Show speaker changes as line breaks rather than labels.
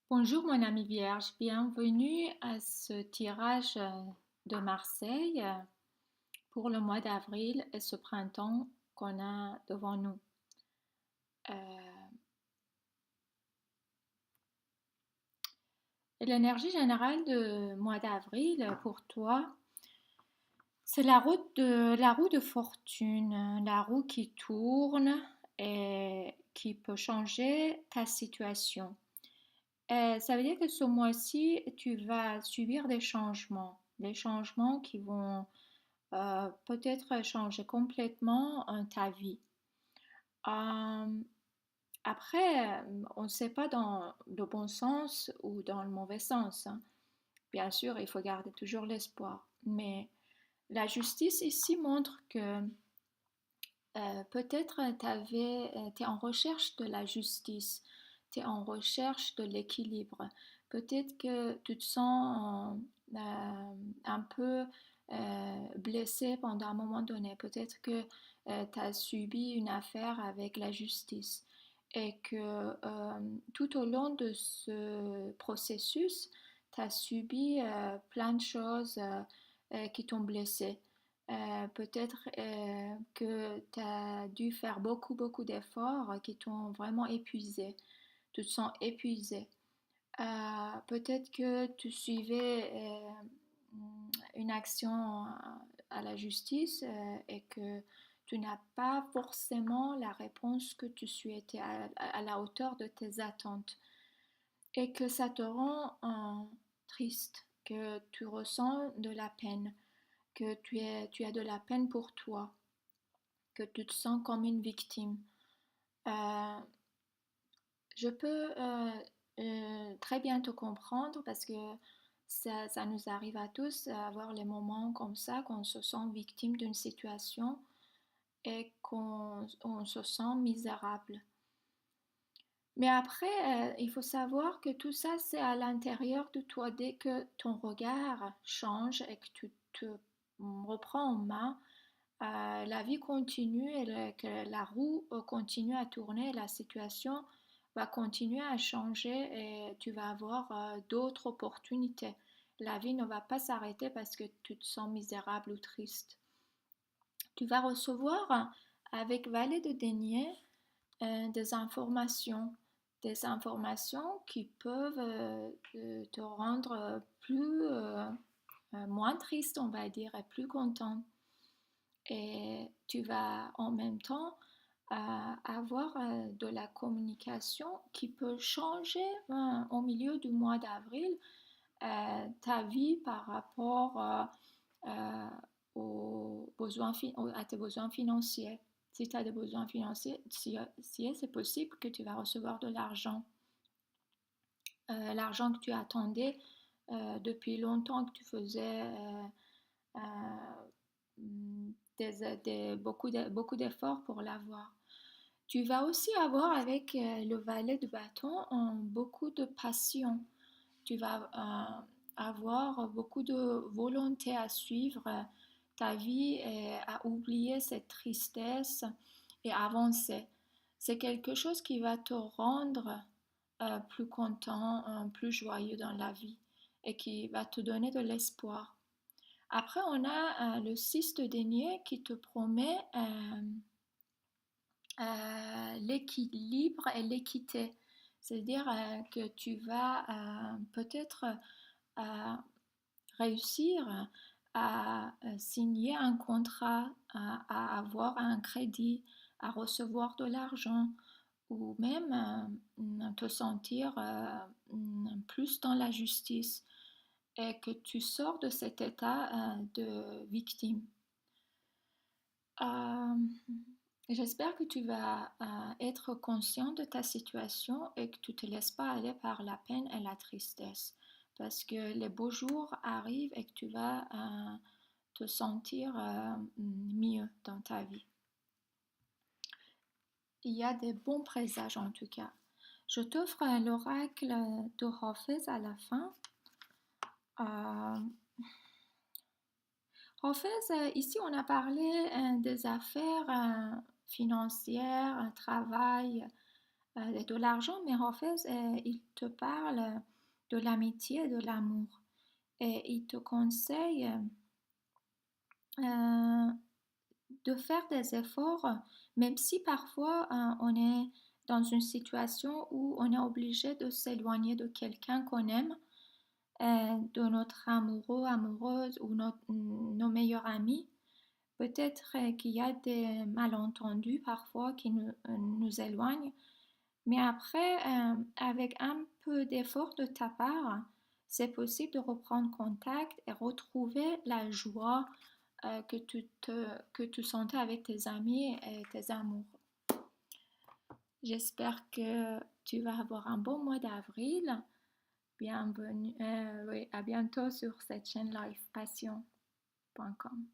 Bonjour mon ami Vierge, bienvenue à ce tirage de Marseille pour le mois d'avril et ce printemps qu'on a devant nous. Euh, L'énergie générale du mois d'avril pour toi, c'est la roue de fortune, la roue qui tourne et qui peut changer ta situation. Ça veut dire que ce mois-ci, tu vas subir des changements qui vont peut-être changer complètement ta vie. Euh, Après, on ne sait pas dans le bon sens ou dans le mauvais sens, hein. Bien sûr, il faut garder toujours l'espoir. Mais la justice ici montre que peut-être tu es en recherche de la justice, tu es en recherche de l'équilibre. Peut-être que tu te sens un peu blessé pendant un moment donné. Peut-être que tu as subi une affaire avec la justice et que tout au long de ce processus, tu as subi plein de choses qui t'ont blessé. Peut-être que tu as dû faire beaucoup d'efforts qui t'ont vraiment épuisé. Tu te sens épuisé. Peut-être que tu suivais une action à la justice et que tu n'as pas forcément la réponse que tu souhaitais à la hauteur de tes attentes et que ça te rend triste, que tu ressens de la peine, que tu as de la peine pour toi, que tu te sens comme une victime. Euh, je peux très bien te comprendre parce que ça nous arrive à tous d'avoir les moments comme ça, qu'on se sent victime d'une situation et qu'on se sent misérable. Mais après, il faut savoir que tout ça, c'est à l'intérieur de toi. Dès que ton regard change et que tu te reprends en main, la vie continue et que la roue continue à tourner, la situation va continuer à changer et tu vas avoir d'autres opportunités. La vie ne va pas s'arrêter parce que tu te sens misérable ou triste. Tu vas recevoir avec Valet de denier des informations qui peuvent te rendre moins triste, on va dire, et plus content. Et tu vas en même temps avoir de la communication qui peut changer au milieu du mois d'avril ta vie par rapport euh, à tes besoins financiers. Si tu as des besoins financiers, si c'est possible que tu vas recevoir de l'argent. L'argent que tu attendais depuis longtemps, que tu faisais euh, beaucoup d'efforts pour l'avoir. Tu vas aussi avoir avec le valet de bâton beaucoup de passion. Tu vas avoir beaucoup de volonté à suivre ta vie et à oublier cette tristesse et avancer. C'est quelque chose qui va te rendre plus content, plus joyeux dans la vie et qui va te donner de l'espoir. Après, on a le 6 de denier qui te promet l'équilibre et l'équité. C'est-à-dire que tu vas peut-être réussir à signer un contrat, à avoir un crédit, à recevoir de l'argent ou même te sentir plus dans la justice et que tu sors de cet état de victime. Euh, J'espère que tu vas être conscient de ta situation et que tu ne te laisses pas aller par la peine et la tristesse parce que les beaux jours arrivent et que tu vas te sentir mieux dans ta vie. Il y a des bons présages en tout cas. Je t'offre l'oracle de Hafez à la fin. Euh, Hafez, ici on a parlé des affaires financières, un travail, de l'argent, mais en fait, il te parle de l'amitié et de l'amour. Et il te conseille euh, de faire des efforts, même si parfois on est dans une situation où on est obligé de s'éloigner de quelqu'un qu'on aime, de notre amoureux, amoureuse ou nos meilleurs amis. Peut-être qu'il y a des malentendus parfois qui nous éloignent, mais après, avec un peu d'effort de ta part, c'est possible de reprendre contact et retrouver la joie que tu sentais avec tes amis et tes amours. J'espère que tu vas avoir un bon mois d'avril. Bienvenue, oui, à bientôt sur cette chaîne livepassion.com.